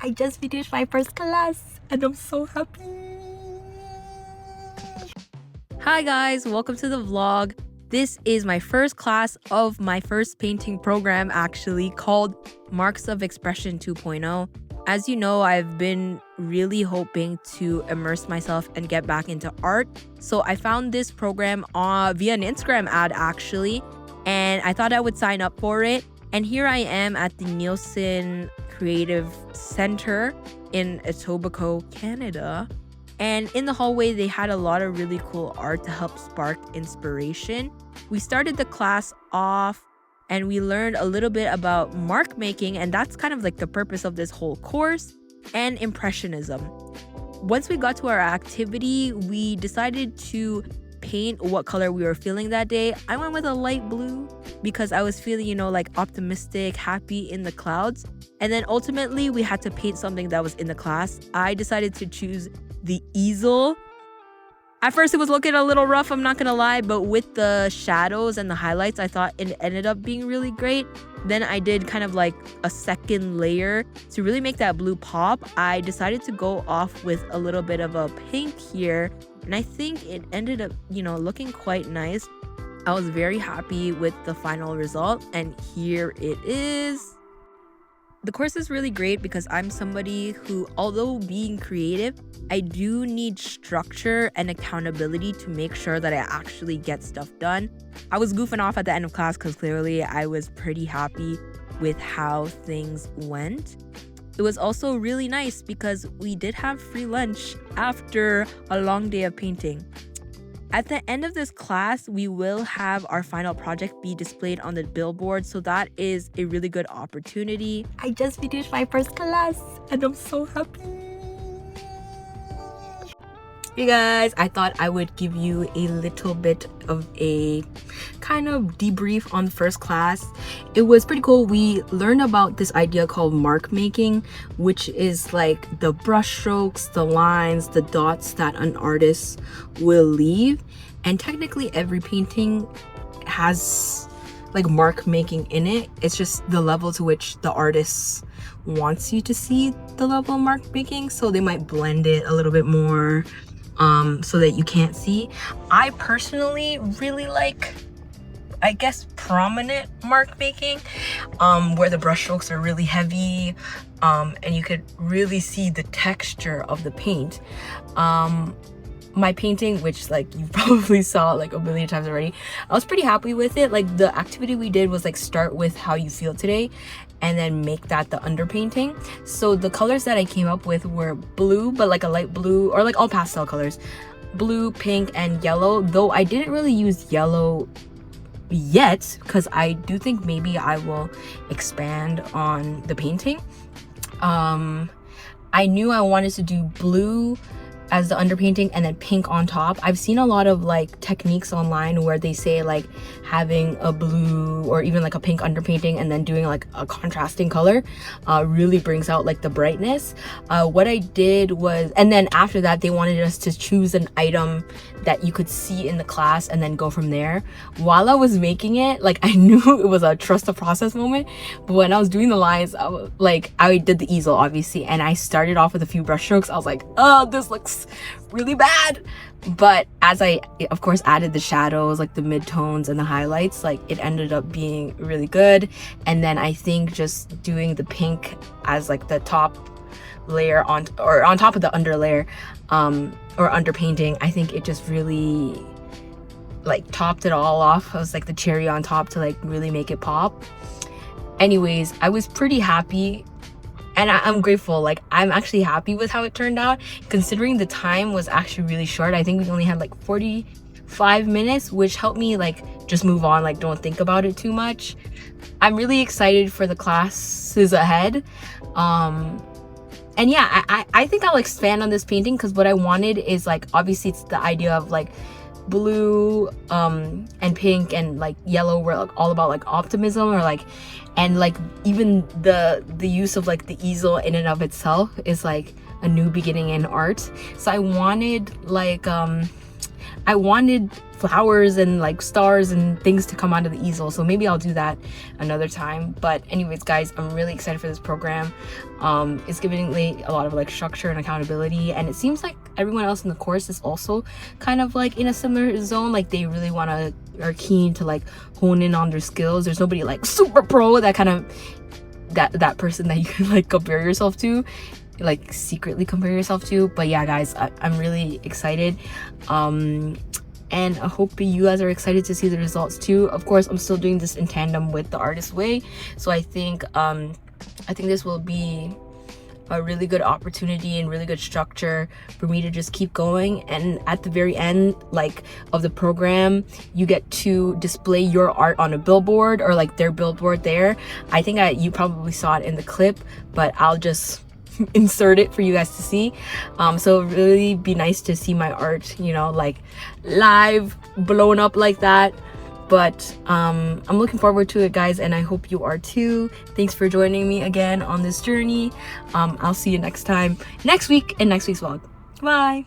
I just finished my first class and I'm so happy. Hi guys, welcome to the vlog. This is my first class of my first painting program actually called Marks of Expression 2.0. As you know, I've been really hoping to immerse myself and get back into art. So I found this program via an Instagram ad actually, and I thought I would sign up for it. And here I am at the Nielsen Creative Center in Etobicoke, Canada. And in the hallway, they had a lot of really cool art to help spark inspiration. We started the class off and we learned a little bit about mark making, and that's kind of like the purpose of this whole course, and impressionism. Once we got to our activity, we decided to paint what color we were feeling that day. I went with a light blue because I was feeling, like optimistic, happy in the clouds. And then ultimately we had to paint something that was in the class. I decided to choose the easel. At first it was looking a little rough, I'm not gonna lie, but with the shadows and the highlights, I thought it ended up being really great. Then I did kind of like a second layer to really make that blue pop. I decided to go off with a little bit of a pink here, and I think it ended up, looking quite nice. I was very happy with the final result, and here it is. The course is really great because I'm somebody who, although being creative, I do need structure and accountability to make sure that I actually get stuff done. I was goofing off at the end of class because clearly I was pretty happy with how things went. It was also really nice because we did have free lunch after a long day of painting. At the end of this class, we will have our final project be displayed on the billboard, so that is a really good opportunity. I just finished my first class and I'm so happy. You guys, I thought I would give you a little bit of a kind of debrief on the first class. It was pretty cool. We learned about this idea called mark making, which is like the brush strokes, the lines, the dots that an artist will leave. And technically every painting has like mark making in it. It's just the level to which the artist wants you to see the level of mark making. So they might blend it a little bit more so that you can't see. I personally really like, I guess, prominent mark making, where the brush strokes are really heavy, and you could really see the texture of the paint. My painting, which like you probably saw like a million times already, I was pretty happy with it. Like the activity we did was like start with how you feel today and then make that the underpainting. So the colors that I came up with were blue, but like a light blue, or like all pastel colors, blue, pink, and yellow, though I didn't really use yellow yet because I do think maybe I will expand on the painting. I knew I wanted to do blue as the underpainting and then pink on top. I've seen a lot of like techniques online where they say like having a blue or even like a pink underpainting and then doing like a contrasting color really brings out like the brightness. What I did was, and then after that they wanted us to choose an item that you could see in the class and then go from there. While I was making it, like I knew it was a trust the process moment, but when I was doing the lines, I did the easel obviously, and I started off with a few brush strokes. I was like, oh, this looks really bad. But as I of course added the shadows, like the mid-tones and the highlights, like it ended up being really good. And then I think just doing the pink as like the top layer on top of the under layer or underpainting, I think it just really like topped it all off. It was like the cherry on top to like really make it pop. Anyways, I was pretty happy. And I'm grateful. Like I'm actually happy with how it turned out, considering the time was actually really short. I think we only had like 45 minutes, which helped me like just move on, like don't think about it too much. I'm really excited for the classes ahead. And yeah, I think I'll expand on this painting because what I wanted is like, obviously it's the idea of like blue and pink and like yellow were like all about like optimism, or like, and like even the use of like the easel in and of itself is like a new beginning in art. So I wanted like I wanted flowers and like stars and things to come out of the easel, so maybe I'll do that another time. But anyways guys, I'm really excited for this program. It's giving me a lot of like structure and accountability, and it seems like everyone else in the course is also kind of like in a similar zone. Like they really are keen to like hone in on their skills. There's nobody like super pro that kind of that person that you can like compare yourself to, like secretly compare yourself to. But yeah guys, I'm really excited, and I hope you guys are excited to see the results too. Of course, I'm still doing this in tandem with the Artist Way, so I think this will be a really good opportunity and really good structure for me to just keep going. And at the very end like of the program, you get to display your art on a billboard, or like their billboard there. I think you probably saw it in the clip, but I'll just insert it for you guys to see. So it really be nice to see my art, you know, like live blown up like that. But I'm looking forward to it guys, and I hope you are too. Thanks for joining me again on this journey. I'll see you next time, next week, in next week's vlog. Bye.